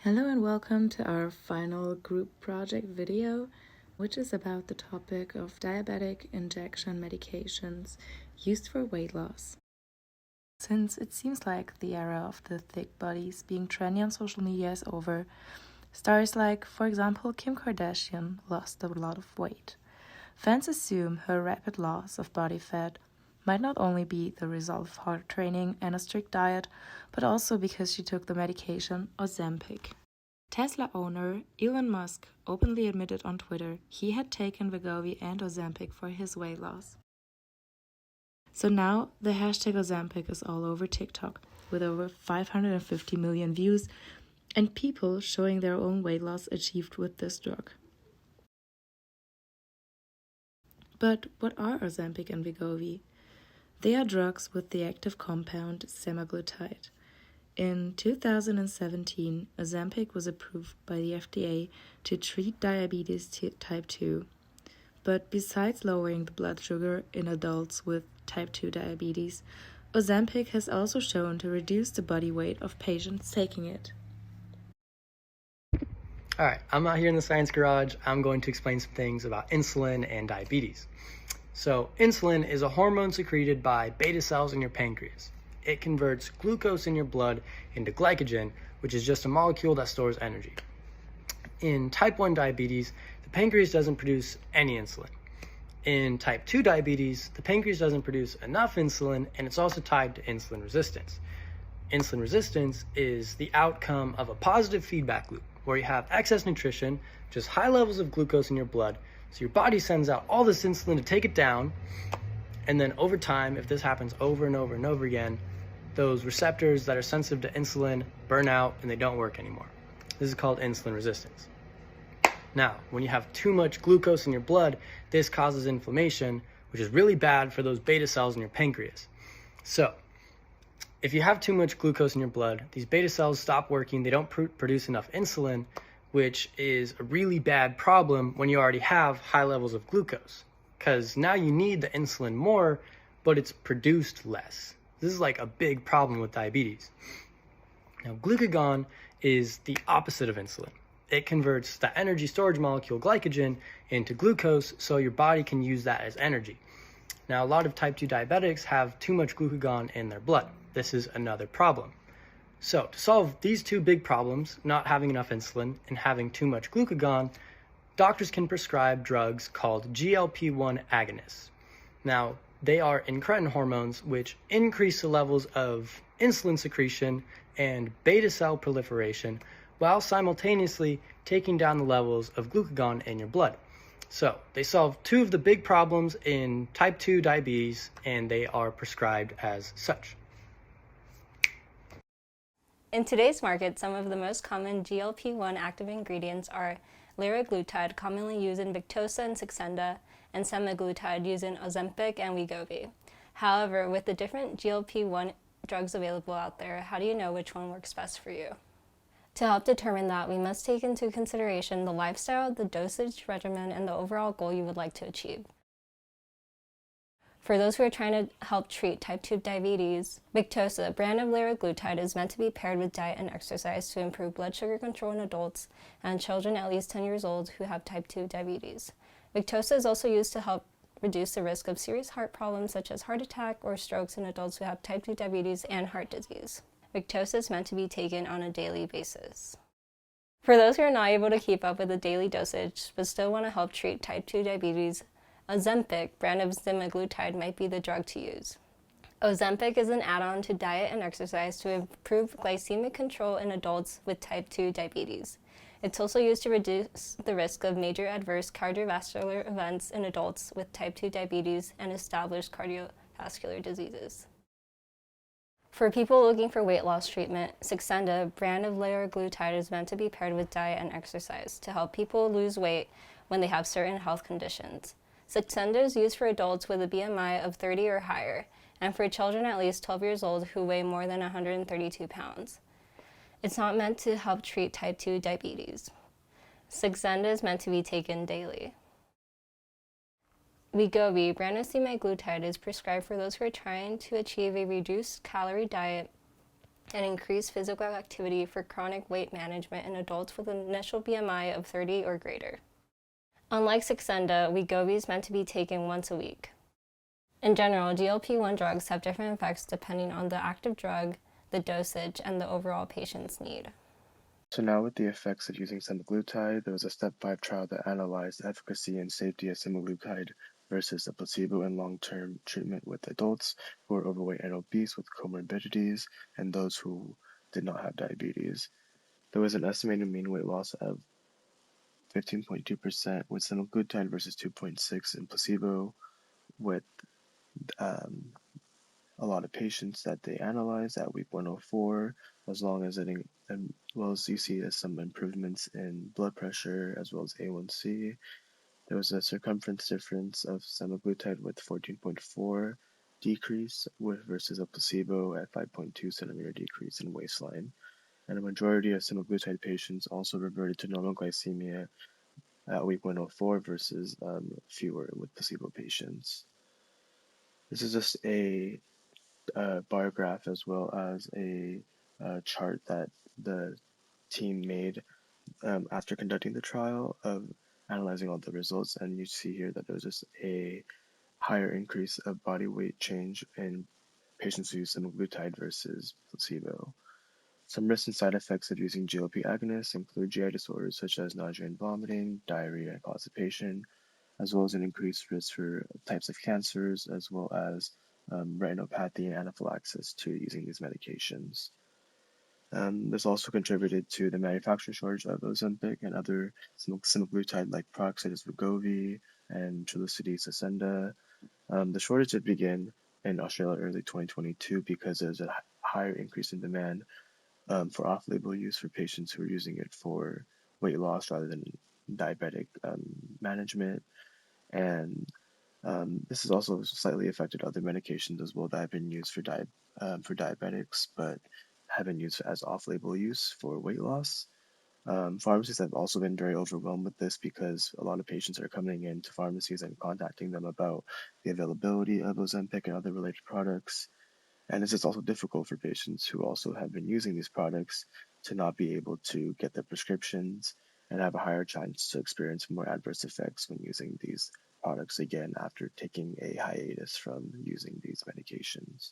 Hello and welcome to our final group project video, which is about the topic of diabetic injection medications used for weight loss. Since it seems like the era of the thick bodies being trendy on social media is over, stars like, for example, Kim Kardashian lost a lot of weight. Fans assume her rapid loss of body fat might not only be the result of hard training and a strict diet, but also because she took the medication Ozempic. Tesla owner Elon Musk openly admitted on Twitter he had taken Wegovy and Ozempic for his weight loss. So now the hashtag Ozempic is all over TikTok with over 550 million views and people showing their own weight loss achieved with this drug. But what are Ozempic and Wegovy? They are drugs with the active compound semaglutide. In 2017, Ozempic was approved by the FDA to treat diabetes type 2. But besides lowering the blood sugar in adults with type 2 diabetes, Ozempic has also shown to reduce the body weight of patients taking it. Alright, I'm out here in the science garage. I'm going to explain some things about insulin and diabetes. So, insulin is a hormone secreted by beta cells in your pancreas. It converts glucose in your blood into glycogen, which is just a molecule that stores energy. In type 1 diabetes, the pancreas doesn't produce any insulin. In type 2 diabetes, the pancreas doesn't produce enough insulin, and it's also tied to insulin resistance. Insulin resistance is the outcome of a positive feedback loop, where you have excess nutrition, just high levels of glucose in your blood, so your body sends out all this insulin to take it down, and then over time, if this happens over and over and over again, those receptors that are sensitive to insulin burn out and they don't work anymore. This is called insulin resistance. Now, when you have too much glucose in your blood, this causes inflammation, which is really bad for those beta cells in your pancreas. So, if you have too much glucose in your blood, these beta cells stop working, they don't produce enough insulin, which is a really bad problem when you already have high levels of glucose. Because now you need the insulin more, but it's produced less. This is like a big problem with diabetes. Now, glucagon is the opposite of insulin. It converts the energy storage molecule glycogen into glucose so your body can use that as energy. Now, a lot of type 2 diabetics have too much glucagon in their blood. This is another problem. So, to solve these two big problems, not having enough insulin and having too much glucagon, doctors can prescribe drugs called GLP-1 agonists. Now, they are incretin hormones which increase the levels of insulin secretion and beta cell proliferation while simultaneously taking down the levels of glucagon in your blood. So, they solve two of the big problems in type 2 diabetes and they are prescribed as such. In today's market, some of the most common GLP-1 active ingredients are liraglutide, commonly used in Victoza and Saxenda, and semaglutide used in Ozempic and Wegovy. However, with the different GLP-1 drugs available out there, how do you know which one works best for you? To help determine that, we must take into consideration the lifestyle, the dosage regimen, and the overall goal you would like to achieve. For those who are trying to help treat type 2 diabetes, Victoza, a brand of liraglutide, is meant to be paired with diet and exercise to improve blood sugar control in adults and children at least 10 years old who have type 2 diabetes. Victoza is also used to help reduce the risk of serious heart problems such as heart attack or strokes in adults who have type 2 diabetes and heart disease. Victoza is meant to be taken on a daily basis. For those who are not able to keep up with the daily dosage but still want to help treat type 2 diabetes, Ozempic, brand of semaglutide, might be the drug to use. Ozempic is an add-on to diet and exercise to improve glycemic control in adults with type 2 diabetes. It's also used to reduce the risk of major adverse cardiovascular events in adults with type 2 diabetes and established cardiovascular diseases. For people looking for weight loss treatment, Saxenda, a brand of liraglutide, is meant to be paired with diet and exercise to help people lose weight when they have certain health conditions. Saxenda is used for adults with a BMI of 30 or higher, and for children at least 12 years old who weigh more than 132 pounds. It's not meant to help treat type 2 diabetes. Saxenda is meant to be taken daily. Wegovy, brand of semaglutide, is prescribed for those who are trying to achieve a reduced calorie diet and increased physical activity for chronic weight management in adults with an initial BMI of 30 or greater. Unlike Saxenda, Wegovy is meant to be taken once a week. In general, GLP-1 drugs have different effects depending on the active drug, the dosage, and the overall patient's need. So now with the effects of using semaglutide, there was a Step 5 trial that analyzed the efficacy and safety of semaglutide versus a placebo in long-term treatment with adults who are overweight and obese with comorbidities and those who did not have diabetes. There was an estimated mean weight loss of 15.2% with semaglutide versus 2.6% in placebo, with a lot of patients that they analyzed at week 104, as well as you see some improvements in blood pressure as well as A1C. There was a circumference difference of semaglutide with 14.4 decrease versus a placebo at 5.2 centimeter decrease in waistline. And a majority of semaglutide patients also reverted to normal glycemia at week 104 versus fewer with placebo patients. This is just a bar graph as well as a chart that the team made after conducting the trial of analyzing all the results, and you see here that there's just a higher increase of body weight change in patients who use semaglutide versus placebo. Some risks and side effects of using GLP agonists include GI disorders such as nausea and vomiting, diarrhea and constipation, as well as an increased risk for types of cancers, as well as retinopathy and anaphylaxis to using these medications. This also contributed to the manufacturing shortage of Ozempic and other semaglutide-like products such as Wegovy and Trulicity Saxenda. The shortage did begin in Australia early 2022 because there's a higher increase in demand for off-label use for patients who are using it for weight loss rather than diabetic management. And this has also slightly affected other medications as well that have been used for diabetics, but have been used as off-label use for weight loss. Pharmacies have also been very overwhelmed with this because a lot of patients are coming into pharmacies and contacting them about the availability of Ozempic and other related products. And this is also difficult for patients who also have been using these products to not be able to get their prescriptions and have a higher chance to experience more adverse effects when using these products again after taking a hiatus from using these medications.